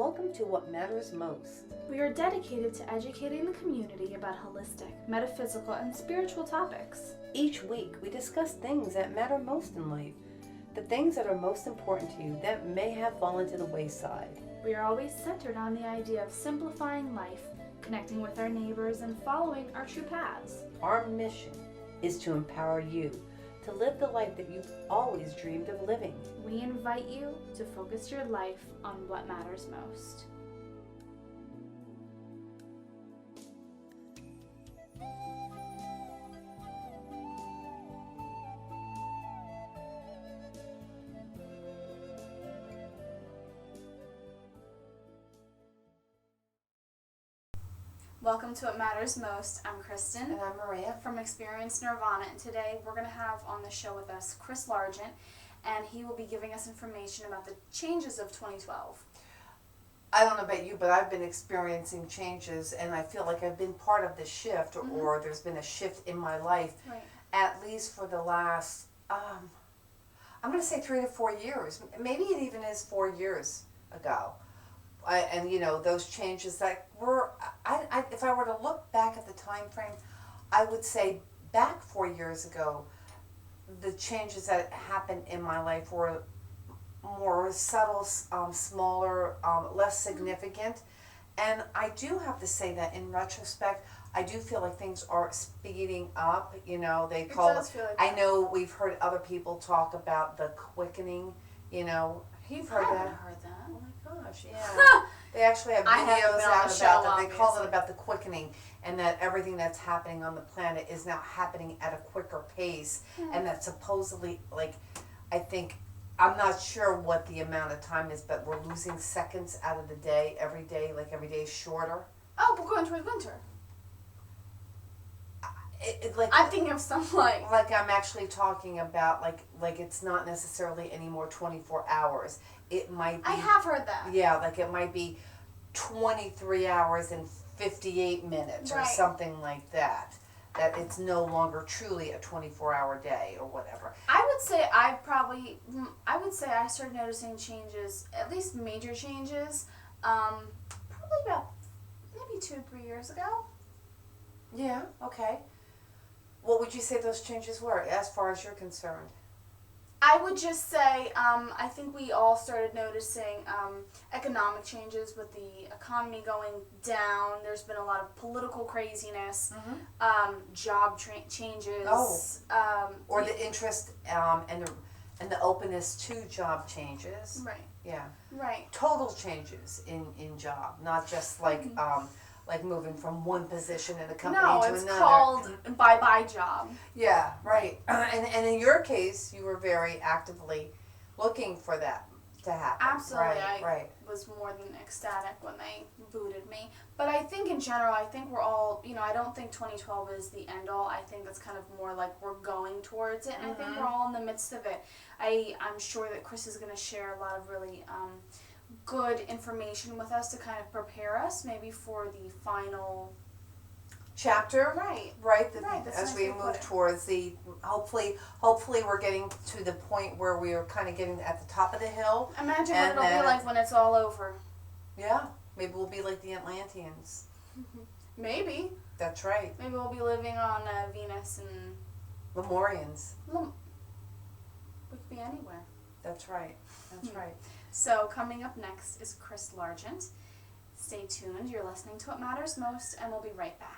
Welcome to What Matters Most. We are dedicated to educating the community about holistic, metaphysical, and spiritual topics. Each week, we discuss things that matter most in life, the things that are most important to you that may have fallen to the wayside. We are always centered on the idea of simplifying life, connecting with our neighbors, and following our true paths. Our mission is to empower you to live the life that you've always dreamed of living. We invite you to focus your life on what matters most. Welcome to What Matters Most. I'm Kristen. And I'm Marianne. From Experience Nirvana, and today we're going to have on the show with us Chris Largent, and he will be giving us information about the changes of 2012. I don't know about you, but I've been experiencing changes, and I feel like I've been part of the shift, or there's been a shift in my life, Right. at least for the last, I'm going to say 3 to 4 years. Maybe it even is 4 years ago. And you know, those changes that were, if I were to look back at the time frame, I would say back 4 years ago, the changes that happened in my life were more subtle, smaller, less significant. And I do have to say that in retrospect, I do feel like things are speeding up. You know, they call it, does feel like I that. know we've heard other people talk about the quickening, you know. You've heard I that? haven't heard that. Oh my gosh, yeah. They actually have I haven't videos been on out the about show, that. They call it obviously. about the quickening, and that everything that's happening on the planet is now happening at a quicker pace, and that supposedly, like, I think, I'm not sure what the amount of time is, but we're losing seconds out of the day, every day, like every day is shorter. Oh, we're going towards winter. Like, I'm thinking of some like I'm actually talking about, like it's not necessarily anymore 24 hours. It might be. I have heard that. Yeah, like it might be 23 hours and 58 minutes or Right. something like that. That it's no longer truly a 24-hour day or whatever. I would say I started noticing changes, at least major changes, probably about maybe 2 or 3 years ago. Yeah, okay. What would you say those changes were as far as you're concerned? I would just say I think we all started noticing economic changes with the economy going down. There's been a lot of political craziness, job changes. Or the interest and the openness to job changes. Right, Yeah. right. Total changes in job, not just like moving from one position in a company No, to it's another. called bye-bye job. Yeah, right. And in your case, you were very actively looking for that to happen. Absolutely, Right. I was more than ecstatic when they booted me. But I think in general, I think we're all, I don't think 2012 is the end all. I think it's kind of more like we're going towards it, and I think we're all in the midst of it. I'm sure that Chris is going to share a lot of really good information with us to kind of prepare us maybe for the final Chapter. Right. Right. That's As nice we to put move it. towards the hopefully we're getting to the point where we are kind of getting at the top of the hill. Imagine And what it'll then- be like when it's all over. Yeah. Maybe we'll be like the Atlanteans. Maybe That's right. we'll be living on Venus, and Lemurians. we could be anywhere. That's right. That's right. So coming up next is Chris Largent. Stay tuned. You're listening to What Matters Most, and we'll be right back.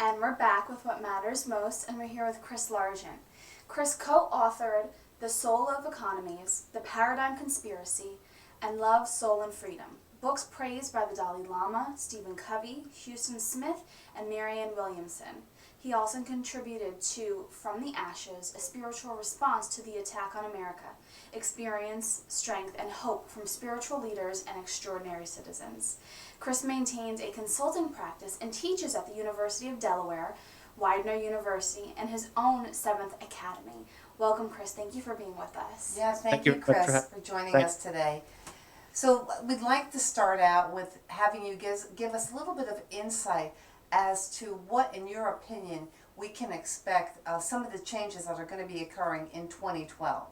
And we're back with What Matters Most, and we're here with Chris Largent. Chris co-authored The Soul of Economies, The Paradigm Conspiracy, and Love, Soul, and Freedom. Books praised by the Dalai Lama, Stephen Covey, Huston Smith, and Marianne Williamson. He also contributed to From the Ashes, a spiritual response to the attack on America, experience, strength, and hope from spiritual leaders and extraordinary citizens. Chris maintains a consulting practice and teaches at the University of Delaware, Widener University, and his own 7th Academy. Welcome, Chris. Thank you for being with us. Yes, thank you you, very much Chris, for for joining thanks. us today. So we'd like to start out with having you give us a little bit of insight as to what, in your opinion, we can expect some of the changes that are going to be occurring in 2012.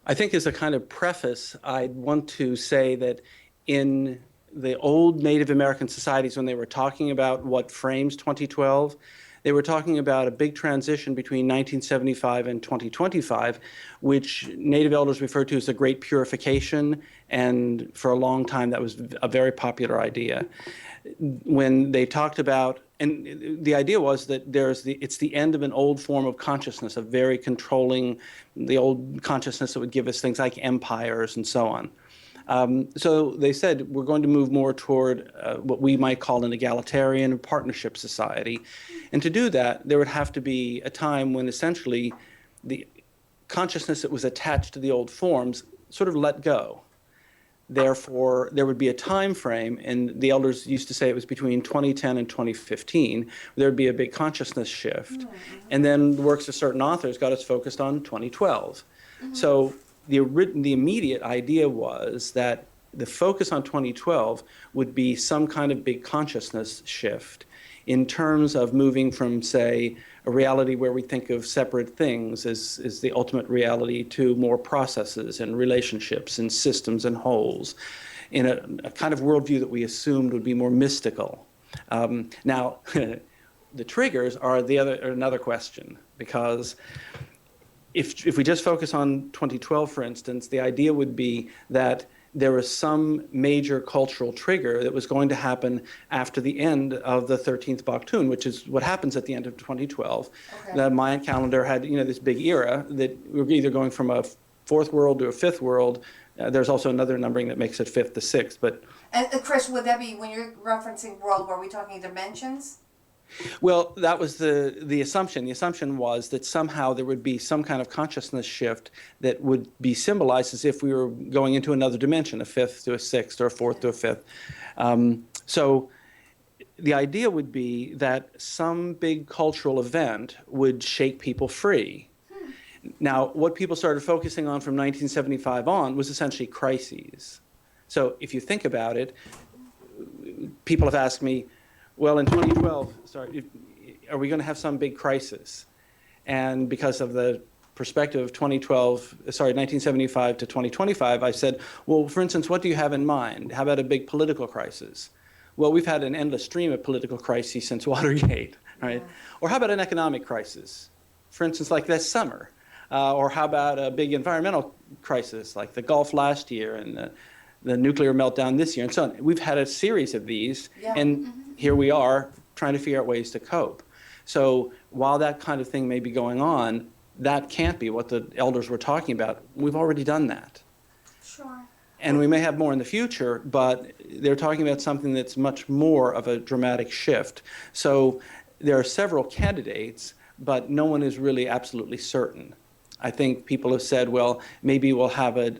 I think as a kind of preface, I'd want to say that in the old Native American societies, when they were talking about what frames 2012, they were talking about a big transition between 1975 and 2025, which Native elders referred to as the Great Purification, and for a long time that was a very popular idea. When they talked about, and the idea was that it's the end of an old form of consciousness, a very controlling, the old consciousness that would give us things like empires and so on. So they said we're going to move more toward what we might call an egalitarian partnership society. And to do that, there would have to be a time when essentially the consciousness that was attached to the old forms sort of let go. Therefore, there would be a time frame, and the elders used to say it was between 2010 and 2015, there would be a big consciousness shift. And then the works of certain authors got us focused on 2012. So the immediate idea was that the focus on 2012 would be some kind of big consciousness shift in terms of moving from, say, a reality where we think of separate things as the ultimate reality to more processes and relationships and systems and wholes in a kind of worldview that we assumed would be more mystical. Now, the triggers are another question, because if we just focus on 2012, for instance, the idea would be that there was some major cultural trigger that was going to happen after the end of the 13th Baktun, which is what happens at the end of 2012. Okay. The Mayan calendar had, this big era that we were either going from a fourth world to a fifth world. There's also another numbering that makes it fifth to sixth. But Chris, would that be, when you're referencing world, were we talking dimensions? Well, that was the assumption. The assumption was that somehow there would be some kind of consciousness shift that would be symbolized as if we were going into another dimension, a fifth to a sixth or a fourth to a fifth. So the idea would be that some big cultural event would shake people free. Now, what people started focusing on from 1975 on was essentially crises. So if you think about it, people have asked me, well, in 2012, are we going to have some big crisis? And because of the perspective of 1975 to 2025, I said, well, for instance, what do you have in mind? How about a big political crisis? Well, we've had an endless stream of political crises since Watergate, right? Yeah. Or how about an economic crisis? For instance, like this summer. Or how about a big environmental crisis like the Gulf last year and the nuclear meltdown this year and so on. We've had a series of these, and here we are trying to figure out ways to cope. So while that kind of thing may be going on, that can't be what the elders were talking about. We've already done that. Sure. And we may have more in the future, but they're talking about something that's much more of a dramatic shift. So there are several candidates, but no one is really absolutely certain. I think people have said, well, maybe we'll have a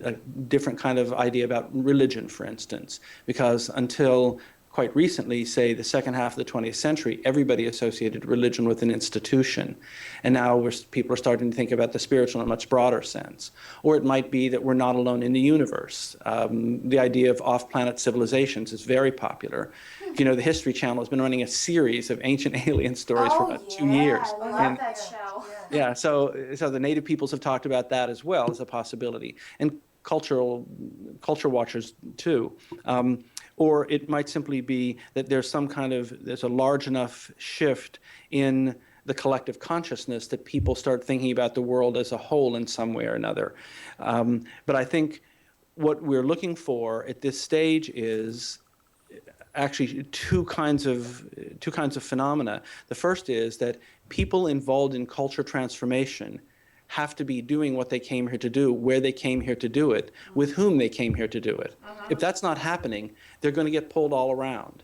different kind of idea about religion, for instance, because until quite recently, say the second half of the 20th century, everybody associated religion with an institution. And now people are starting to think about the spiritual in a much broader sense. Or it might be that we're not alone in the universe. The idea of off-planet civilizations is very popular. You know, the History Channel has been running a series of ancient alien stories for about 2 years. I love that show. Yeah, so the native peoples have talked about that as well as a possibility. And culture watchers too. Or it might simply be that there's a large enough shift in the collective consciousness that people start thinking about the world as a whole in some way or another. But I think what we're looking for at this stage is actually two kinds of phenomena. The first is that people involved in culture transformation have to be doing what they came here to do, where they came here to do it, with whom they came here to do it. If that's not happening, they're going to get pulled all around.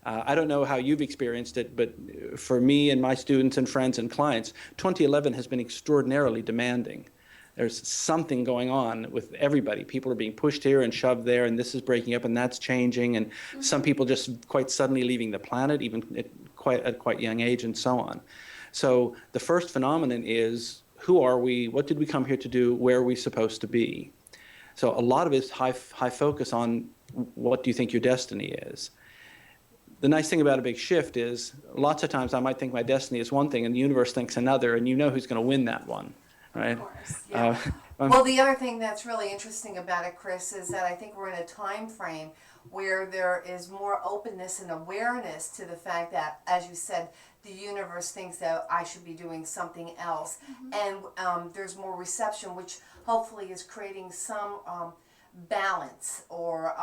I don't know how you've experienced it, but for me and my students and friends and clients, 2011 has been extraordinarily demanding. There's something going on with everybody. People are being pushed here and shoved there, and this is breaking up and that's changing, and some people just quite suddenly leaving the planet, even at quite young age, and so on. So the first phenomenon is, who are we? What did we come here to do? Where are we supposed to be? So a lot of it is high focus on what do you think your destiny is. The nice thing about a big shift is lots of times I might think my destiny is one thing and the universe thinks another, and you know who's going to win that one, right? Of course. Yeah. Well, the other thing that's really interesting about it, Chris, is that I think we're in a time frame where there is more openness and awareness to the fact that, as you said, the universe thinks that I should be doing something else. And there's more reception, which hopefully is creating some balance or,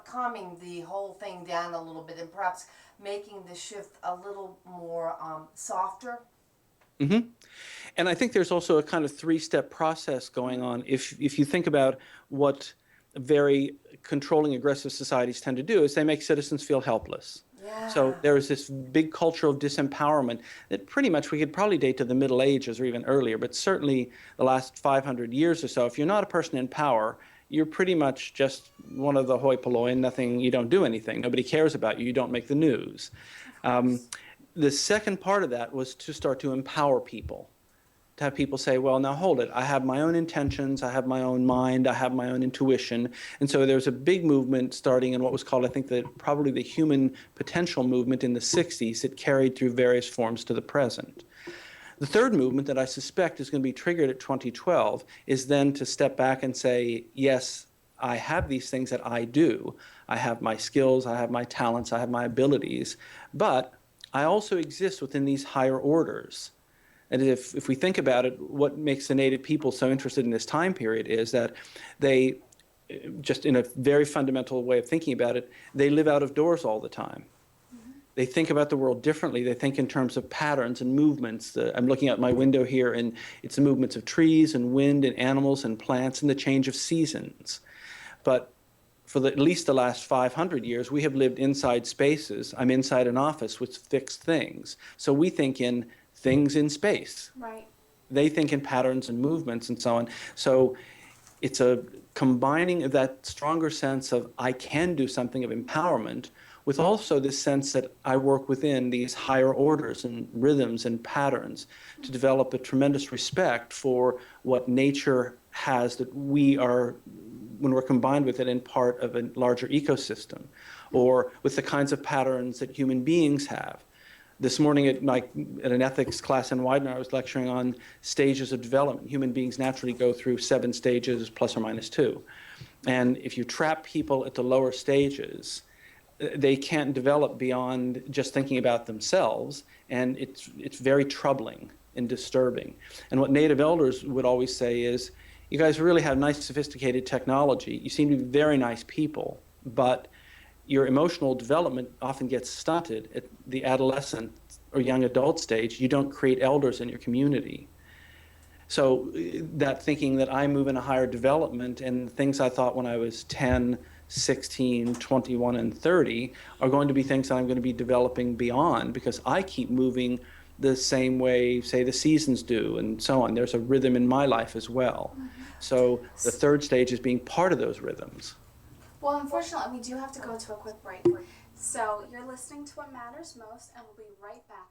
calming the whole thing down a little bit and perhaps making the shift a little more softer. Mm-hmm. And I think there's also a kind of three-step process going on. If you think about what very controlling, aggressive societies tend to do, is they make citizens feel helpless. Yeah. So there is this big culture of disempowerment that pretty much we could probably date to the Middle Ages or even earlier, but certainly the last 500 years or so. If you're not a person in power, you're pretty much just one of the hoi polloi, nothing, you don't do anything. Nobody cares about you. You don't make the news. The second part of that was to start to empower people, to have people say, well, now hold it. I have my own intentions. I have my own mind. I have my own intuition. And so there's a big movement starting in what was called, I think, probably the human potential movement in the 60s that carried through various forms to the present. The third movement that I suspect is going to be triggered at 2012 is then to step back and say, yes, I have these things that I do. I have my skills. I have my talents. I have my abilities. But I also exist within these higher orders. And if we think about it, what makes the Native people so interested in this time period is that they, just in a very fundamental way of thinking about it, they live out of doors all the time. Mm-hmm. They think about the world differently. They think in terms of patterns and movements. I'm looking out my window here, and it's the movements of trees and wind and animals and plants and the change of seasons. But for at least the last 500 years, we have lived inside spaces. I'm inside an office with fixed things. So we think in things in space. Right. They think in patterns and movements and so on. So it's a combining of that stronger sense of I can do something of empowerment with also this sense that I work within these higher orders and rhythms and patterns to develop a tremendous respect for what nature has that we are, when we're combined with it, in part of a larger ecosystem, or with the kinds of patterns that human beings have. This morning at an ethics class in Widener, I was lecturing on stages of development. Human beings naturally go through 7 stages, plus or minus 2. And if you trap people at the lower stages, they can't develop beyond just thinking about themselves, and it's very troubling and disturbing. And what Native elders would always say is, you guys really have nice, sophisticated technology. You seem to be very nice people, but your emotional development often gets stunted at the adolescent or young adult stage. You don't create elders in your community. So that thinking that I move in a higher development and things I thought when I was 10, 16, 21, and 30 are going to be things that I'm going to be developing beyond because I keep moving the same way, say, the seasons do and so on. There's a rhythm in my life as well. Mm-hmm. So the third stage is being part of those rhythms. Well, unfortunately, we do have to go to a quick break. So you're listening to What Matters Most, and we'll be right back.